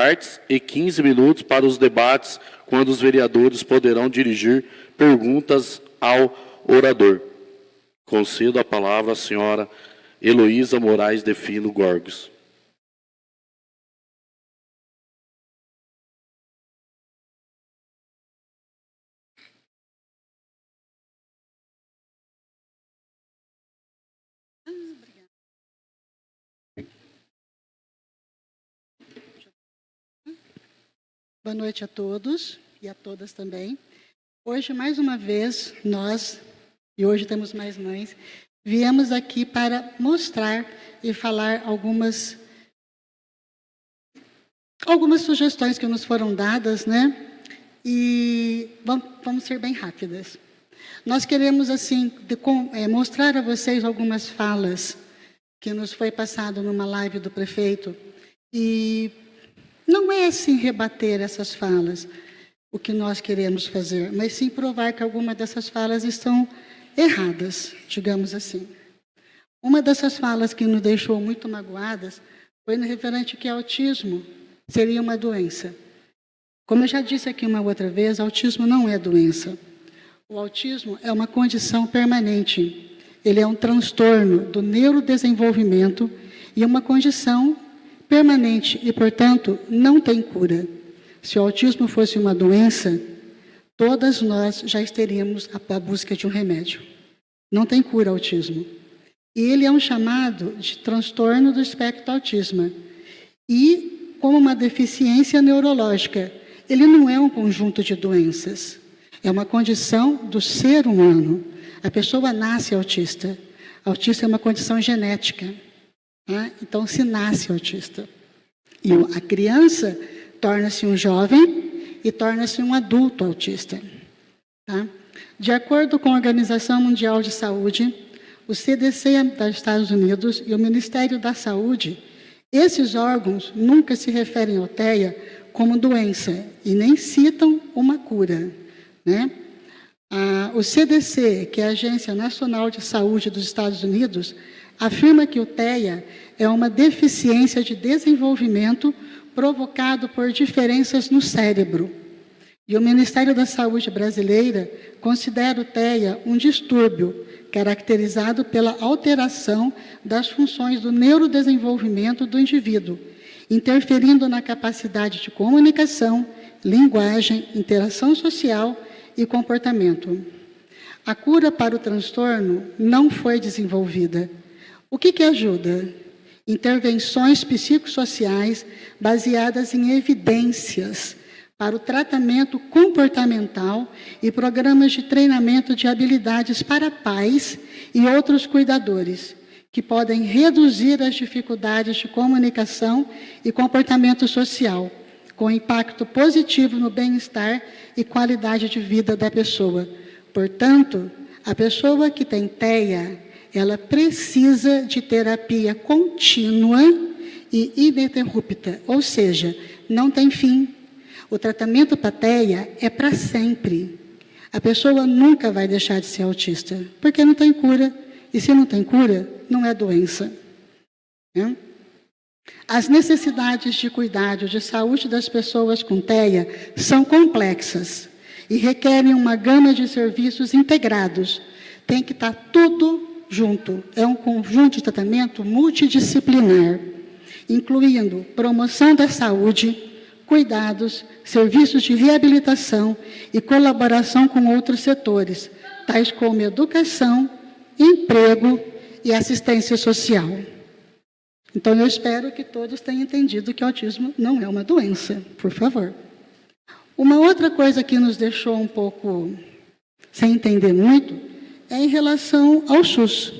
partes e 15 minutos para os debates, quando os vereadores poderão dirigir perguntas ao orador. Concedo a palavra à senhora Heloísa Moraes Defino Gorgos. Boa noite a todos e a todas também. Hoje, mais uma vez, nós, e hoje temos mais mães, viemos aqui para mostrar e falar algumas sugestões que nos foram dadas, né? E vamos ser bem rápidas. Nós queremos, assim, mostrar a vocês algumas falas que nos foi passado numa live do prefeito. E não é, assim, rebater essas falas, o que nós queremos fazer, mas sim provar que algumas dessas falas estão erradas, digamos assim. Uma dessas falas que nos deixou muito magoadas foi no referente que autismo seria uma doença. Como eu já disse aqui uma outra vez, autismo não é doença. O autismo é uma condição permanente. Ele é um transtorno do neurodesenvolvimento e uma condição permanente e, portanto, não tem cura. Se o autismo fosse uma doença, todas nós já estaríamos à busca de um remédio. Não tem cura o autismo. E ele é um chamado de transtorno do espectro autismo. E, como uma deficiência neurológica, ele não é um conjunto de doenças. É uma condição do ser humano. A pessoa nasce autista. Autista é uma condição genética. Então, se nasce autista. E a criança torna-se um jovem e torna-se um adulto autista. Tá? De acordo com a Organização Mundial de Saúde, o CDC dos Estados Unidos e o Ministério da Saúde, esses órgãos nunca se referem ao TEA como doença e nem citam uma cura, né? O CDC, que é a Agência Nacional de Saúde dos Estados Unidos, afirma que o TEA é uma deficiência de desenvolvimento provocado por diferenças no cérebro. E o Ministério da Saúde brasileira considera o TEA um distúrbio caracterizado pela alteração das funções do neurodesenvolvimento do indivíduo, interferindo na capacidade de comunicação, linguagem, interação social e comportamento. A cura para o transtorno não foi desenvolvida. O que ajuda? Intervenções psicossociais baseadas em evidências para o tratamento comportamental e programas de treinamento de habilidades para pais e outros cuidadores, que podem reduzir as dificuldades de comunicação e comportamento social, com impacto positivo no bem-estar e qualidade de vida da pessoa. Portanto, a pessoa que tem TEA, ela precisa de terapia contínua e ininterrupta, ou seja, não tem fim. O tratamento para TEA é para sempre. A pessoa nunca vai deixar de ser autista, porque não tem cura. E se não tem cura, não é doença. As necessidades de cuidado de saúde das pessoas com TEA são complexas e requerem uma gama de serviços integrados. Tem que estar tudo junto. É um conjunto de tratamento multidisciplinar, incluindo promoção da saúde, cuidados, serviços de reabilitação e colaboração com outros setores, tais como educação, emprego e assistência social. Então, eu espero que todos tenham entendido que o autismo não é uma doença, por favor. Uma outra coisa que nos deixou um pouco sem entender muito é em relação ao SUS.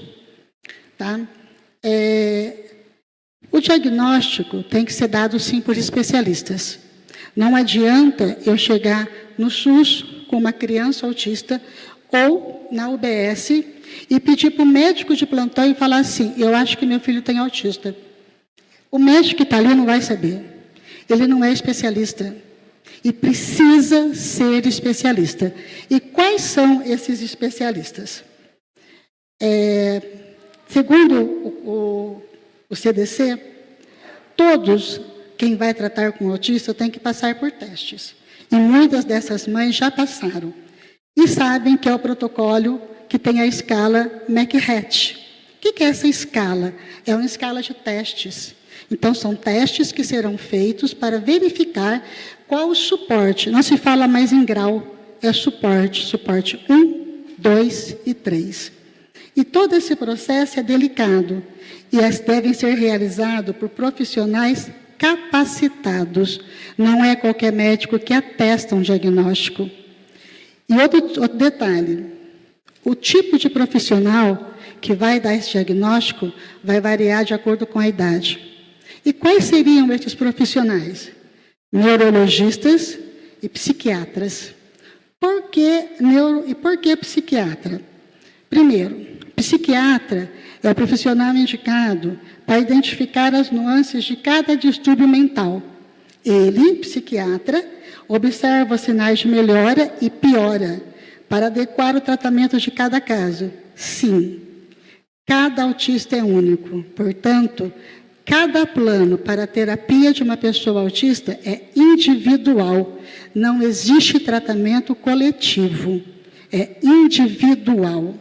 Tá? O diagnóstico tem que ser dado, sim, por especialistas. Não adianta eu chegar no SUS com uma criança autista ou na UBS e pedir para o médico de plantão e falar assim, eu acho que meu filho tem autista. O médico que está ali não vai saber. Ele não é especialista. E precisa ser especialista. E quais são esses especialistas? Segundo o CDC, todos quem vai tratar com o autista tem que passar por testes. E muitas dessas mães já passaram. E sabem que é o protocolo que tem a escala McHatch. O que é essa escala? É uma escala de testes. Então, são testes que serão feitos para verificar qual o suporte. Não se fala mais em grau, é suporte 1, 2 e 3. E todo esse processo é delicado e devem ser realizados por profissionais capacitados. Não é qualquer médico que atesta um diagnóstico. E outro detalhe, o tipo de profissional que vai dar esse diagnóstico vai variar de acordo com a idade. E quais seriam esses profissionais? Neurologistas e psiquiatras. Por que psiquiatra? Primeiro, psiquiatra é o profissional indicado para identificar as nuances de cada distúrbio mental. Ele, psiquiatra, observa os sinais de melhora e piora para adequar o tratamento de cada caso. Sim, cada autista é único. Portanto, cada plano para a terapia de uma pessoa autista é individual. Não existe tratamento coletivo. É individual.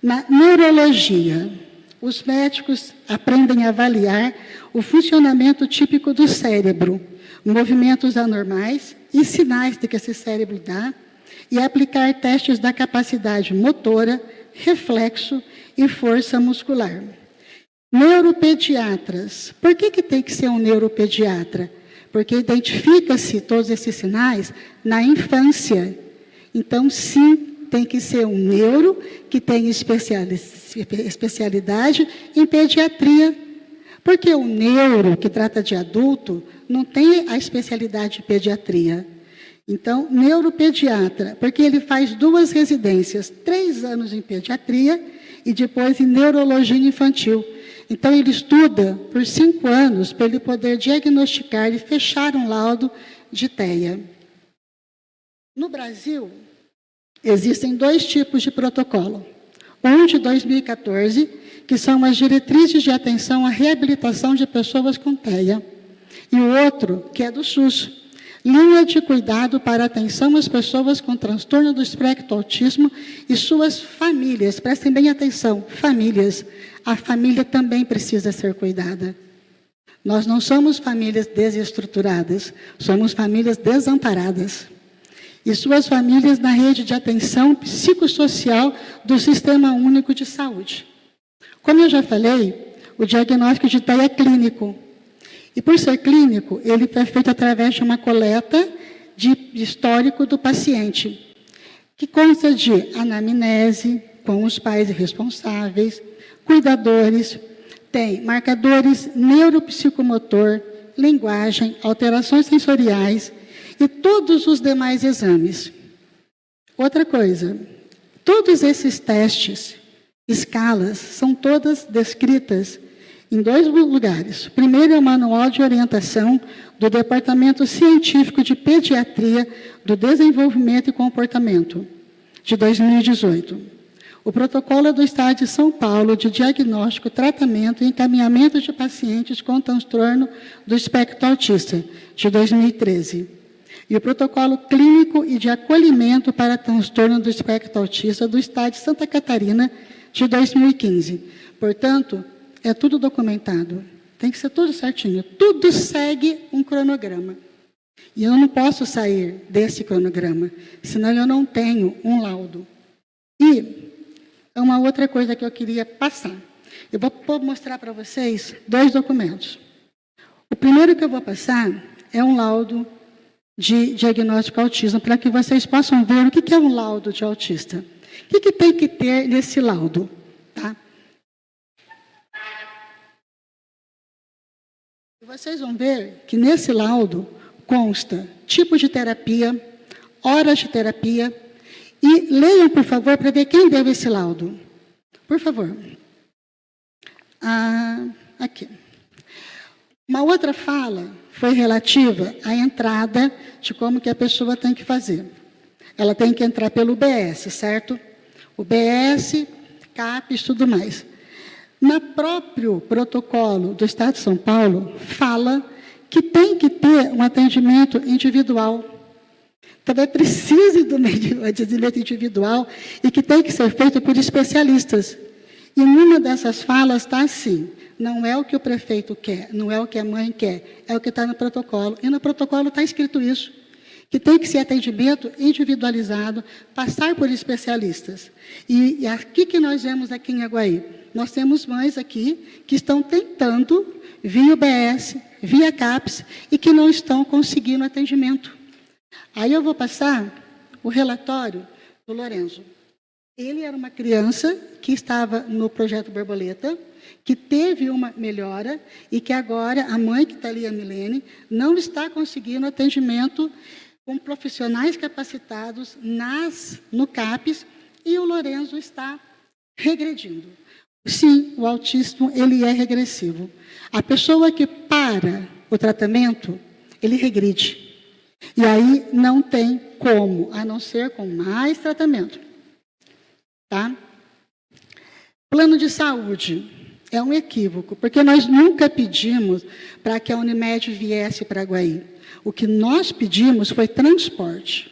Na neurologia, os médicos aprendem a avaliar o funcionamento típico do cérebro, movimentos anormais e sinais de que esse cérebro dá, e aplicar testes da capacidade motora, reflexo e força muscular. Neuropediatras. Por que tem que ser um neuropediatra? Porque identifica-se todos esses sinais na infância. Então, sim, tem que ser um neuro que tem especialidade em pediatria. Porque o neuro, que trata de adulto, não tem a especialidade de pediatria. Então, neuropediatra, porque ele faz 2 residências, 3 anos em pediatria e depois em neurologia infantil. Então, ele estuda por 5 anos para ele poder diagnosticar e fechar um laudo de TEA. No Brasil, existem 2 tipos de protocolo. Um de 2014, que são as diretrizes de atenção à reabilitação de pessoas com TEA. E o outro, que é do SUS, linha de cuidado para atenção às pessoas com transtorno do espectro autismo e suas famílias. Prestem bem atenção, famílias. A família também precisa ser cuidada. Nós não somos famílias desestruturadas, somos famílias desamparadas. E suas famílias na rede de atenção psicossocial do Sistema Único de Saúde. Como eu já falei, o diagnóstico de TEA é clínico. E por ser clínico, ele é feito através de uma coleta de histórico do paciente, que consta de anamnese com os pais responsáveis, cuidadores, tem marcadores neuropsicomotor, linguagem, alterações sensoriais e todos os demais exames. Outra coisa, todos esses testes, escalas, são todas descritas em 2 lugares. O primeiro é o Manual de Orientação do Departamento Científico de Pediatria do Desenvolvimento e Comportamento, de 2018. O protocolo é do Estado de São Paulo de diagnóstico, tratamento e encaminhamento de pacientes com transtorno do espectro autista, de 2013. E o protocolo clínico e de acolhimento para transtorno do espectro autista do Estado de Santa Catarina, de 2015. Portanto, é tudo documentado. Tem que ser tudo certinho. Tudo segue um cronograma. E eu não posso sair desse cronograma, senão eu não tenho um laudo. E uma outra coisa que eu queria passar. Eu vou mostrar para vocês 2 documentos. O primeiro que eu vou passar é um laudo de diagnóstico autismo, para que vocês possam ver o que é um laudo de autista. O que tem que ter nesse laudo? Tá? Vocês vão ver que nesse laudo consta tipo de terapia, horas de terapia, e leiam, por favor, para ver quem deu esse laudo. Por favor. Aqui. Uma outra fala foi relativa à entrada de como que a pessoa tem que fazer. Ela tem que entrar pelo BS, certo? O BS, CAPES, tudo mais. No próprio protocolo do Estado de São Paulo, fala que tem que ter um atendimento individual. Também precisa de um atendimento individual e que tem que ser feito por especialistas. E numa dessas falas está assim: não é o que o prefeito quer, não é o que a mãe quer, é o que está no protocolo. E no protocolo está escrito isso, que tem que ser atendimento individualizado, passar por especialistas. E aqui que nós vemos aqui em Aguaí, nós temos mães aqui que estão tentando, via UBS, via CAPS, e que não estão conseguindo atendimento. Aí eu vou passar o relatório do Lorenzo. Ele era uma criança que estava no Projeto Borboleta, que teve uma melhora e que agora a mãe, que está ali, a Milene, não está conseguindo atendimento com profissionais capacitados no CAPES, e o Lorenzo está regredindo. Sim, o autismo ele é regressivo. A pessoa que para o tratamento, ele regride. E aí não tem como, a não ser com mais tratamento. Tá? Plano de saúde é um equívoco, porque nós nunca pedimos para que a Unimed viesse para Aguaí. O que nós pedimos foi transporte.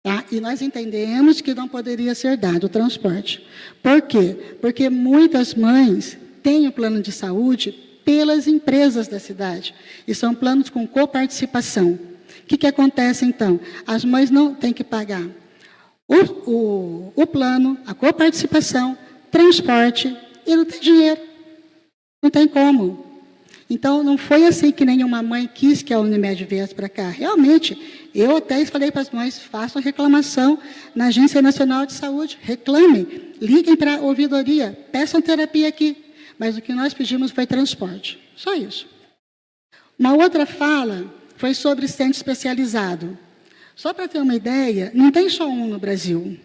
Tá? E nós entendemos que não poderia ser dado o transporte. Por quê? Porque muitas mães têm o plano de saúde pelas empresas da cidade. E são planos com coparticipação. O que acontece, então? As mães não têm que pagar o plano, a coparticipação, transporte, e não tem dinheiro. Não tem como. Então, não foi assim que nenhuma mãe quis que a Unimed viesse para cá. Realmente, eu até falei para as mães, façam reclamação na Agência Nacional de Saúde, reclamem, liguem para a ouvidoria, peçam terapia aqui. Mas o que nós pedimos foi transporte. Só isso. Uma outra fala foi sobre centro especializado. Só para ter uma ideia, não tem só um no Brasil.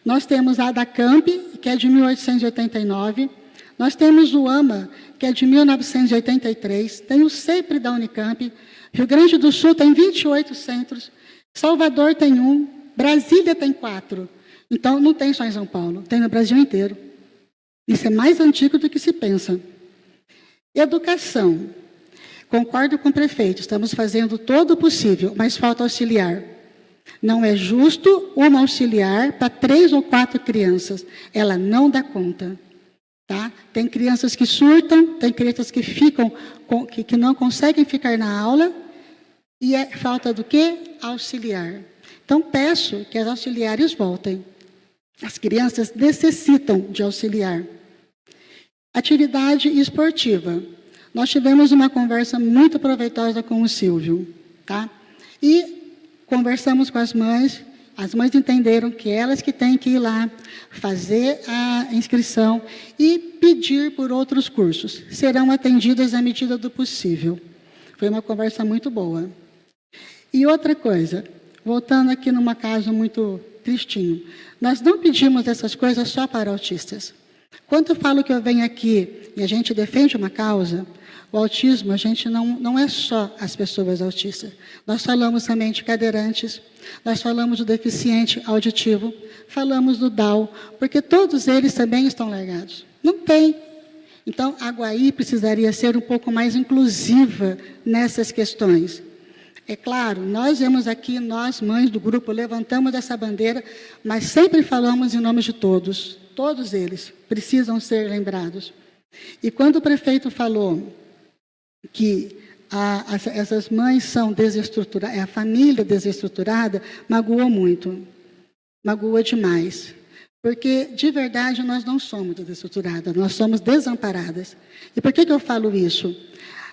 Nós temos a ADACAMP, que é de 1889. Nós temos o AMA, que é de 1983. Tem o CEPRE da Unicamp. Rio Grande do Sul tem 28 centros. Salvador tem 1. Brasília tem 4. Então, não tem só em São Paulo, tem no Brasil inteiro. Isso é mais antigo do que se pensa. Educação. Concordo com o prefeito, estamos fazendo todo o possível, mas falta auxiliar. Não é justo uma auxiliar para 3 ou 4 crianças. Ela não dá conta. Tá? Tem crianças que surtam, tem crianças que ficam, que não conseguem ficar na aula, e é falta do quê? Auxiliar. Então, peço que as auxiliares voltem. As crianças necessitam de auxiliar. Atividade esportiva. Nós tivemos uma conversa muito proveitosa com o Silvio. Tá? E conversamos com as mães entenderam que elas que têm que ir lá, fazer a inscrição e pedir por outros cursos. Serão atendidas à medida do possível. Foi uma conversa muito boa. E outra coisa, voltando aqui numa caso muito tristinho, nós não pedimos essas coisas só para autistas. Quando eu falo que eu venho aqui e a gente defende uma causa, o autismo, a gente não é só as pessoas autistas. Nós falamos também de cadeirantes, nós falamos do deficiente auditivo, falamos do Down, porque todos eles também estão largados. Não tem. Então, a Aguaí precisaria ser um pouco mais inclusiva nessas questões. É claro, nós vemos aqui, nós, mães do grupo, levantamos essa bandeira, mas sempre falamos em nome de todos. Todos eles precisam ser lembrados. E quando o prefeito falou que essas mães são desestruturadas, a família desestruturada, magoou muito, magoa demais. Porque, de verdade, nós não somos desestruturadas, nós somos desamparadas. E por que eu falo isso?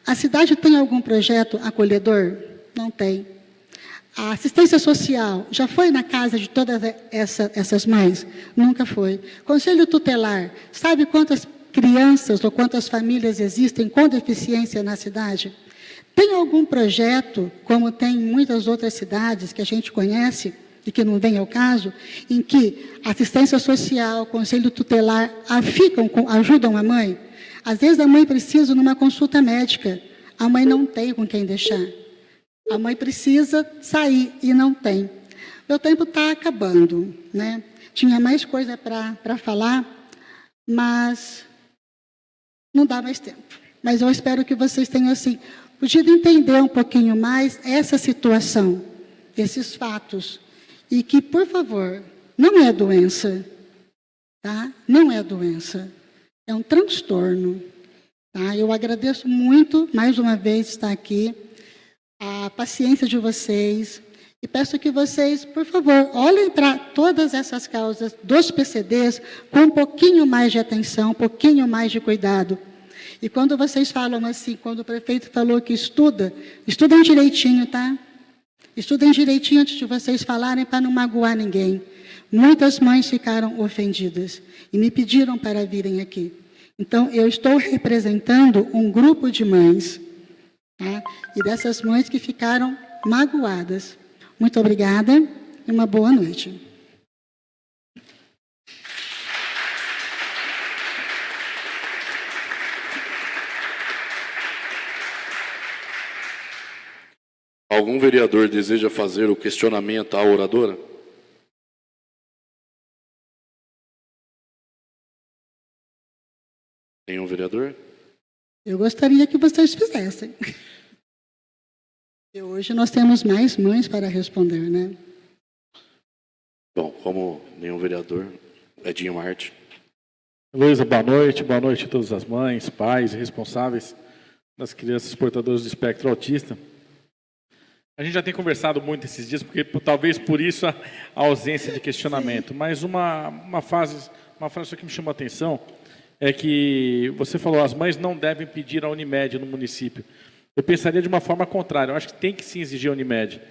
A cidade tem algum projeto acolhedor? Não tem. A assistência social já foi na casa de todas essas mães? Nunca foi. Conselho tutelar, sabe quantas crianças ou quantas famílias existem com deficiência na cidade? Tem algum projeto, como tem em muitas outras cidades que a gente conhece, e que não vem ao caso, em que assistência social, conselho tutelar ajudam a mãe? Às vezes a mãe precisa de uma consulta médica, a mãe não tem com quem deixar. A mãe precisa sair e não tem. Meu tempo está acabando, né? Tinha mais coisa para falar, mas não dá mais tempo. Mas eu espero que vocês tenham, assim, podia entender um pouquinho mais essa situação, esses fatos. E que, por favor, não é doença, tá? Não é doença, é um transtorno. Tá? Eu agradeço muito, mais uma vez, estar aqui, a paciência de vocês, e peço que vocês, por favor, olhem para todas essas causas dos PCDs com um pouquinho mais de atenção, um pouquinho mais de cuidado. E quando vocês falam assim, quando o prefeito falou que estudem direitinho, tá? Estudem direitinho antes de vocês falarem para não magoar ninguém. Muitas mães ficaram ofendidas e me pediram para virem aqui. Então, eu estou representando um grupo de mães, tá? E dessas mães que ficaram magoadas. Muito obrigada e uma boa noite. Algum vereador deseja fazer o questionamento à oradora? Tem um vereador? Eu gostaria que vocês fizessem. E hoje nós temos mais mães para responder, né? Bom, como nenhum vereador, Edinho Marte. Luísa, boa noite a todas as mães, pais e responsáveis das crianças portadoras do espectro autista. A gente já tem conversado muito esses dias, porque talvez por isso a ausência de questionamento. Mas uma frase que me chamou a atenção é que você falou, as mães não devem pedir a Unimed no município. Eu pensaria de uma forma contrária. Eu acho que tem que sim exigir a Unimed.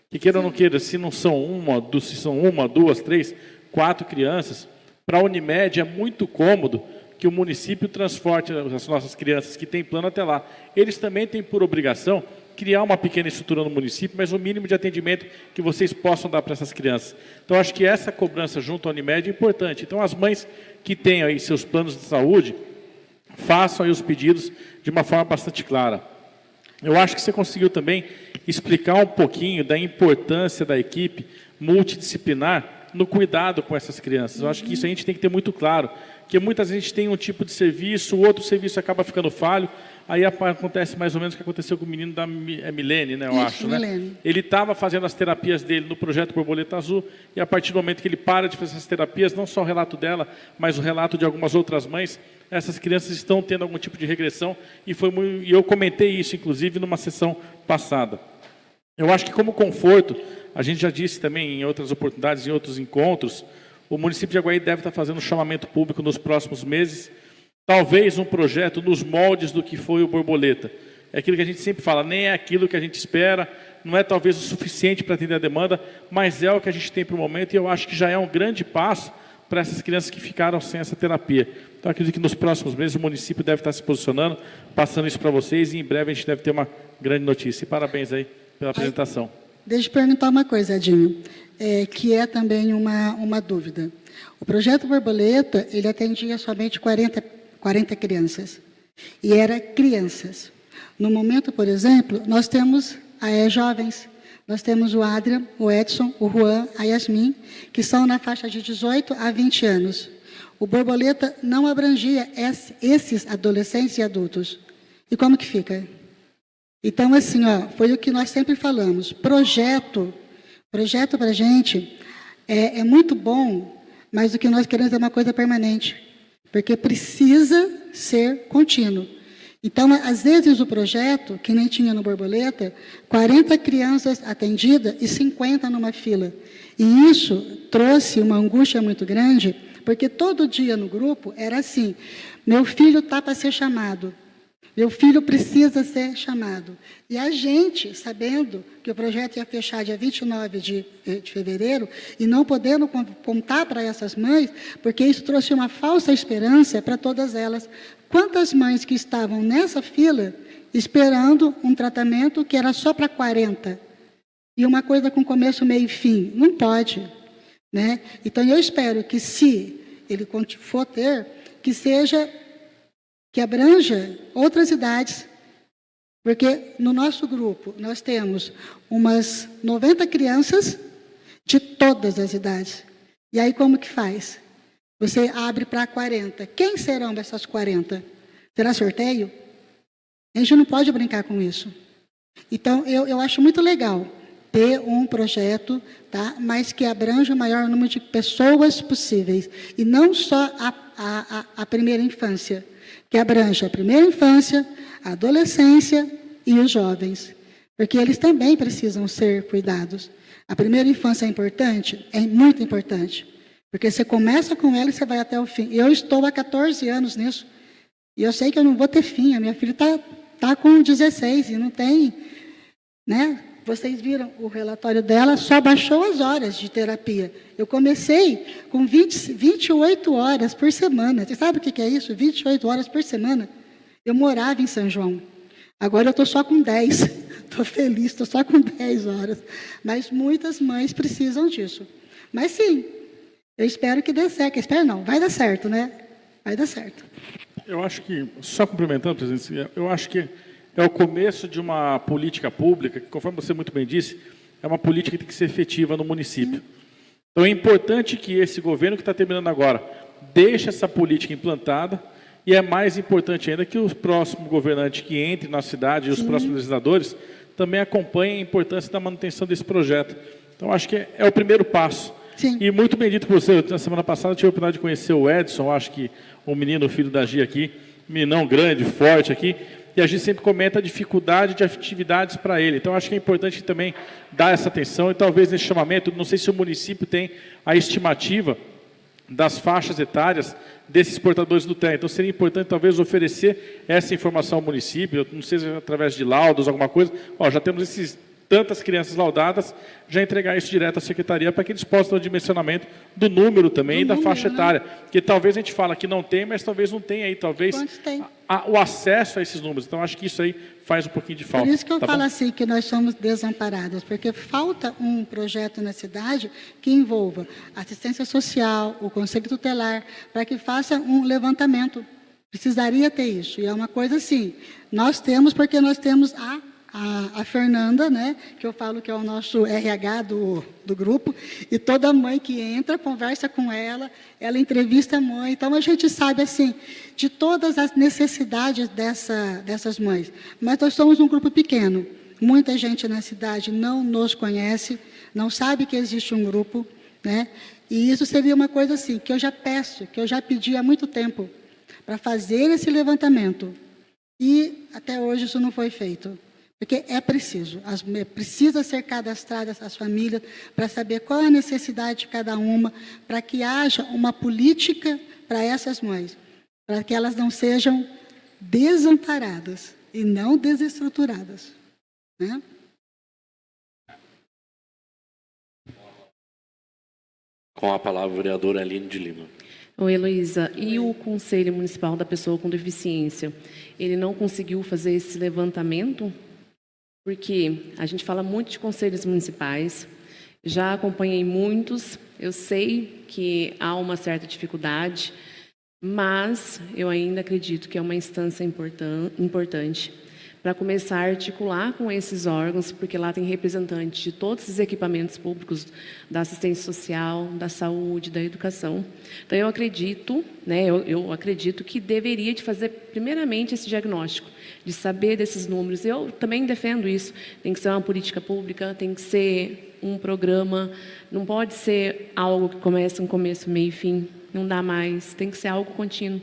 Que queira ou não queira, se são uma, duas, três, 4 crianças, para a Unimed é muito cômodo que o município transporte as nossas crianças que têm plano até lá. Eles também têm por obrigação criar uma pequena estrutura no município, mas o mínimo de atendimento que vocês possam dar para essas crianças. Então, acho que essa cobrança junto à Unimed é importante. Então, as mães que têm aí seus planos de saúde, façam aí os pedidos de uma forma bastante clara. Eu acho que você conseguiu também explicar um pouquinho da importância da equipe multidisciplinar no cuidado com essas crianças. Eu acho que isso a gente tem que ter muito claro, que muitas vezes a gente tem um tipo de serviço, o outro serviço acaba ficando falho, aí acontece mais ou menos o que aconteceu com o menino da Milene, né, eu acho, né? Ele estava fazendo as terapias dele no projeto Borboleta Azul, e a partir do momento que ele para de fazer essas terapias, não só o relato dela, mas o relato de algumas outras mães, essas crianças estão tendo algum tipo de regressão, e eu comentei isso, inclusive, numa sessão passada. Eu acho que como conforto, a gente já disse também em outras oportunidades, em outros encontros, o município de Jaguaí deve estar fazendo um chamamento público nos próximos meses, talvez um projeto nos moldes do que foi o Borboleta. É aquilo que a gente sempre fala, nem é aquilo que a gente espera, não é talvez o suficiente para atender a demanda, mas é o que a gente tem para o momento, e eu acho que já é um grande passo para essas crianças que ficaram sem essa terapia. Então, acredito que nos próximos meses o município deve estar se posicionando, passando isso para vocês, e em breve a gente deve ter uma grande notícia. E parabéns aí pela apresentação. Deixa eu perguntar uma coisa, Edinho, que é também uma dúvida. O projeto Borboleta, ele atendia somente 40 crianças, e era crianças. No momento, por exemplo, nós temos jovens, nós temos o Adrian, o Edson, o Juan, a Yasmin, que são na faixa de 18 a 20 anos. O Borboleta não abrangia esses adolescentes e adultos. E como que fica? Então, assim, foi o que nós sempre falamos. Projeto para a gente é muito bom, mas o que nós queremos é uma coisa permanente, porque precisa ser contínuo. Então, às vezes o projeto, que nem tinha no Borboleta, 40 crianças atendidas e 50 numa fila. E isso trouxe uma angústia muito grande, porque todo dia no grupo era assim, meu filho está para ser chamado, meu filho precisa ser chamado. E a gente, sabendo que o projeto ia fechar dia 29 de fevereiro, e não podendo contar para essas mães, porque isso trouxe uma falsa esperança para todas elas. Quantas mães que estavam nessa fila, esperando um tratamento que era só para 40? E uma coisa com começo, meio e fim. Não pode, né? Então, eu espero que, se ele for ter, que abranja outras idades, porque no nosso grupo nós temos umas 90 crianças de todas as idades. E aí como que faz? Você abre para 40. Quem serão dessas 40? Será sorteio? A gente não pode brincar com isso. Então, eu acho muito legal ter um projeto, tá? Mas que abranja o maior número de pessoas possíveis. E não só a primeira infância, que abranja a primeira infância, a adolescência e os jovens. Porque eles também precisam ser cuidados. A primeira infância é importante? É muito importante. Porque você começa com ela e você vai até o fim. Eu estou há 14 anos nisso. E eu sei que eu não vou ter fim. A minha filha está com 16 e não tem, né? Vocês viram o relatório dela, só baixou as horas de terapia. Eu comecei com 28 horas por semana. Você sabe o que é isso? 28 horas por semana. Eu morava em São João. Agora eu estou só com 10. Estou feliz, estou só com 10 horas. Mas muitas mães precisam disso. Mas sim, eu espero que dê certo. Espero não, vai dar certo, né? Vai dar certo. Eu acho que, só complementando, presidente, eu acho que é o começo de uma política pública, que, conforme você muito bem disse, é uma política que tem que ser efetiva no município. Então, é importante que esse governo que está terminando agora deixe essa política implantada, e é mais importante ainda que o próximo governante que entre na cidade e os próximos legisladores também acompanhem a importância da manutenção desse projeto. Então, acho que é o primeiro passo. Sim. E muito bem dito por você, na semana passada eu tive a oportunidade de conhecer o Edson, acho que o menino, filho da Gia aqui, meninão grande, forte aqui, e a gente sempre comenta a dificuldade de atividades para ele. Então, acho que é importante também dar essa atenção e talvez nesse chamamento, não sei se o município tem a estimativa das faixas etárias desses portadores do TEA. Então, seria importante talvez oferecer essa informação ao município, não sei se através de laudos, alguma coisa. Já temos tantas crianças laudadas, já entregar isso direto à secretaria para que eles possam ter o dimensionamento do número também e da faixa etária. Que talvez a gente fala que não tem, mas talvez não tenha aí, talvez o acesso a esses números. Então, acho que isso aí faz um pouquinho de falta. Por isso que eu tá falo bom? assim, que nós somos desamparados, porque falta um projeto na cidade que envolva assistência social, o Conselho Tutelar, para que faça um levantamento. Precisaria ter isso. E é uma coisa assim, nós temos, porque nós temos a Fernanda, né, que eu falo que é o nosso RH do grupo, e toda mãe que entra, conversa com ela entrevista a mãe. Então, a gente sabe, assim, de todas as necessidades dessas mães. Mas nós somos um grupo pequeno. Muita gente na cidade não nos conhece, não sabe que existe um grupo, né? E isso seria uma coisa assim, que eu já peço, que eu já pedi há muito tempo, para fazer esse levantamento. E até hoje isso não foi feito. Porque é preciso, precisa ser cadastradas as famílias para saber qual é a necessidade de cada uma, para que haja uma política para essas mães, para que elas não sejam desamparadas e não desestruturadas, né? Com a palavra, o vereador Aline de Lima. Oi, Heloísa. E o Conselho Municipal da Pessoa com Deficiência? Ele não conseguiu fazer esse levantamento? Porque a gente fala muito de conselhos municipais, já acompanhei muitos, eu sei que há uma certa dificuldade, mas eu ainda acredito que é uma instância importante para começar a articular com esses órgãos, porque lá tem representantes de todos os equipamentos públicos da assistência social, da saúde, da educação. Então, eu acredito, né, eu acredito que deveria de fazer, primeiramente, esse diagnóstico, de saber desses números. Eu também defendo isso. Tem que ser uma política pública, tem que ser um programa, não pode ser algo que começa um começo, meio e fim, não dá mais, tem que ser algo contínuo.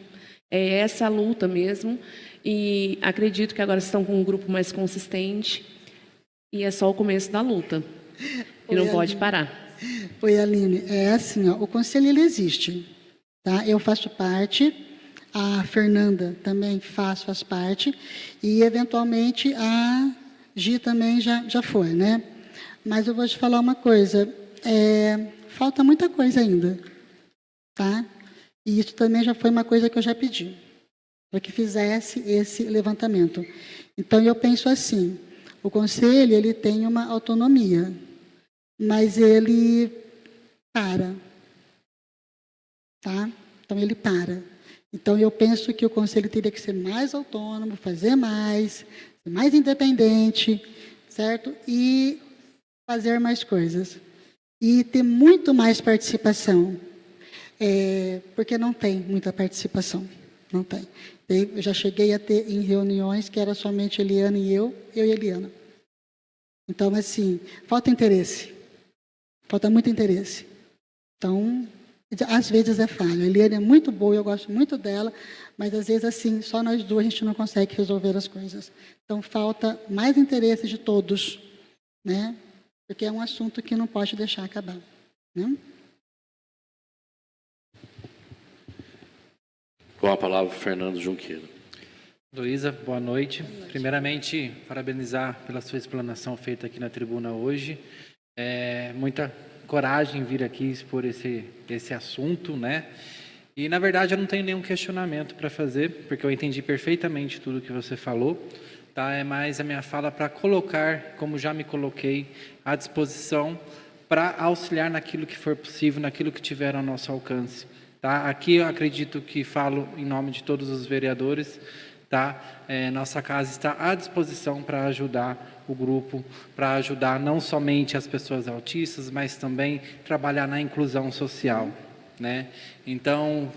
É essa a luta mesmo, e acredito que agora estão com um grupo mais consistente, e é só o começo da luta, e não pode parar. Oi, Aline, é assim, o conselho ele existe, tá? Eu faço parte, a Fernanda também faz parte, e eventualmente a Gi também já foi, né? Mas eu vou te falar uma coisa, falta muita coisa ainda, tá? E isso também já foi uma coisa que eu já pedi, para que fizesse esse levantamento. Então, eu penso assim, o conselho ele tem uma autonomia, mas ele para, tá? Então, ele para. Então, eu penso que o conselho teria que ser mais autônomo, fazer mais independente, certo? E fazer mais coisas. E ter muito mais participação. Porque não tem muita participação. Não tem. Eu já cheguei a ter em reuniões que era somente Eliana e eu e Eliana. Então, assim, falta interesse. Falta muito interesse. Então, às vezes é falha. A Eliana é muito boa, eu gosto muito dela, mas às vezes, assim, só nós duas a gente não consegue resolver as coisas. Então, falta mais interesse de todos, né? Porque é um assunto que não pode deixar acabar, né? Com a palavra, Fernando Junqueira. Luísa, boa noite. Primeiramente, parabenizar pela sua explanação feita aqui na tribuna hoje. Muita coragem vir aqui expor esse assunto, né? E, na verdade, eu não tenho nenhum questionamento para fazer, porque eu entendi perfeitamente tudo que você falou, tá? É mais a minha fala para colocar, como já me coloquei, à disposição para auxiliar naquilo que for possível, naquilo que tiver ao nosso alcance, tá? Aqui eu acredito que falo em nome de todos os vereadores, tá? Nossa casa está à disposição para ajudar o grupo, para ajudar não somente as pessoas autistas, mas também trabalhar na inclusão social, né? Então,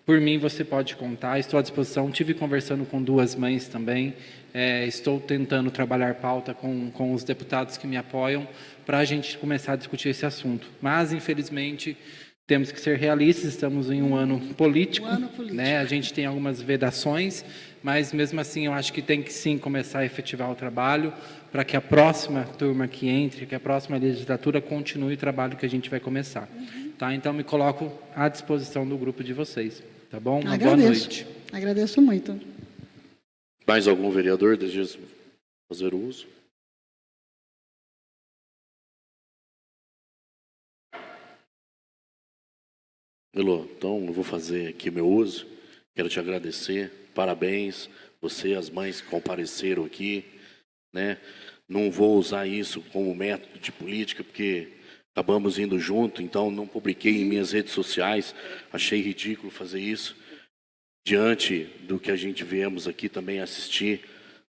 por mim você pode contar, estou à disposição. Tive conversando com duas mães também, estou tentando trabalhar pauta com os deputados que me apoiam para a gente começar a discutir esse assunto. Mas, infelizmente, temos que ser realistas, estamos em um ano político, né? A gente tem algumas vedações, mas mesmo assim eu acho que tem que sim começar a efetivar o trabalho para que a próxima turma que entre, que a próxima legislatura continue o trabalho que a gente vai começar. Tá? Então me coloco à disposição do grupo de vocês. Tá bom? Uma boa noite. Agradeço muito. Mais algum vereador deseja fazer uso? Elô, então eu vou fazer aqui meu uso. Quero te agradecer. Parabéns. Você, as mães que compareceram aqui, né? Não vou usar isso como método de política, porque acabamos indo junto, então não publiquei em minhas redes sociais. Achei ridículo fazer isso. Diante do que a gente viemos aqui também assistir,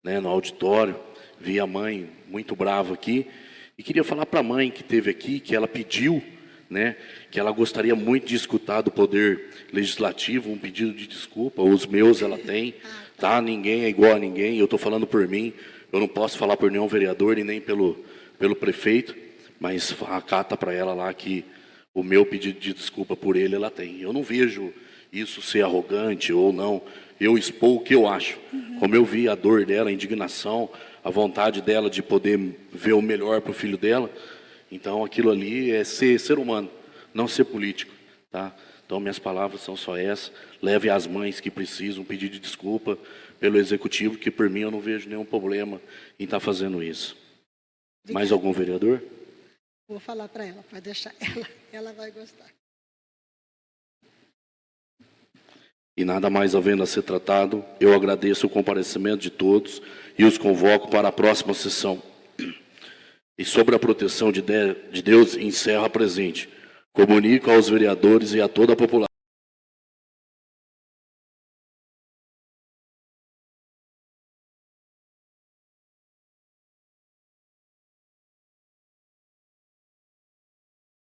né, no auditório, vi a mãe muito brava aqui. E queria falar para a mãe que esteve aqui, que ela pediu, né, que ela gostaria muito de escutar do Poder Legislativo um pedido de desculpa. Os meus ela tem, tá? Ninguém é igual a ninguém, eu estou falando por mim. Eu não posso falar por nenhum vereador e nem pelo prefeito, mas acata para ela lá que o meu pedido de desculpa por ele ela tem. Eu não vejo isso ser arrogante ou não. Eu expor o que eu acho. Como eu vi a dor dela, a indignação, a vontade dela de poder ver o melhor para o filho dela. Então, aquilo ali é ser humano, não ser político, tá? Então, minhas palavras são só essas. Leve às mães que precisam pedir de desculpa pelo Executivo, que por mim eu não vejo nenhum problema em estar fazendo isso. Mais algum vereador? Vou falar para ela, pode deixar. Ela vai gostar. E nada mais havendo a ser tratado, eu agradeço o comparecimento de todos e os convoco para a próxima sessão. E sobre a proteção de Deus, encerro a presente. Comunico aos vereadores e a toda a população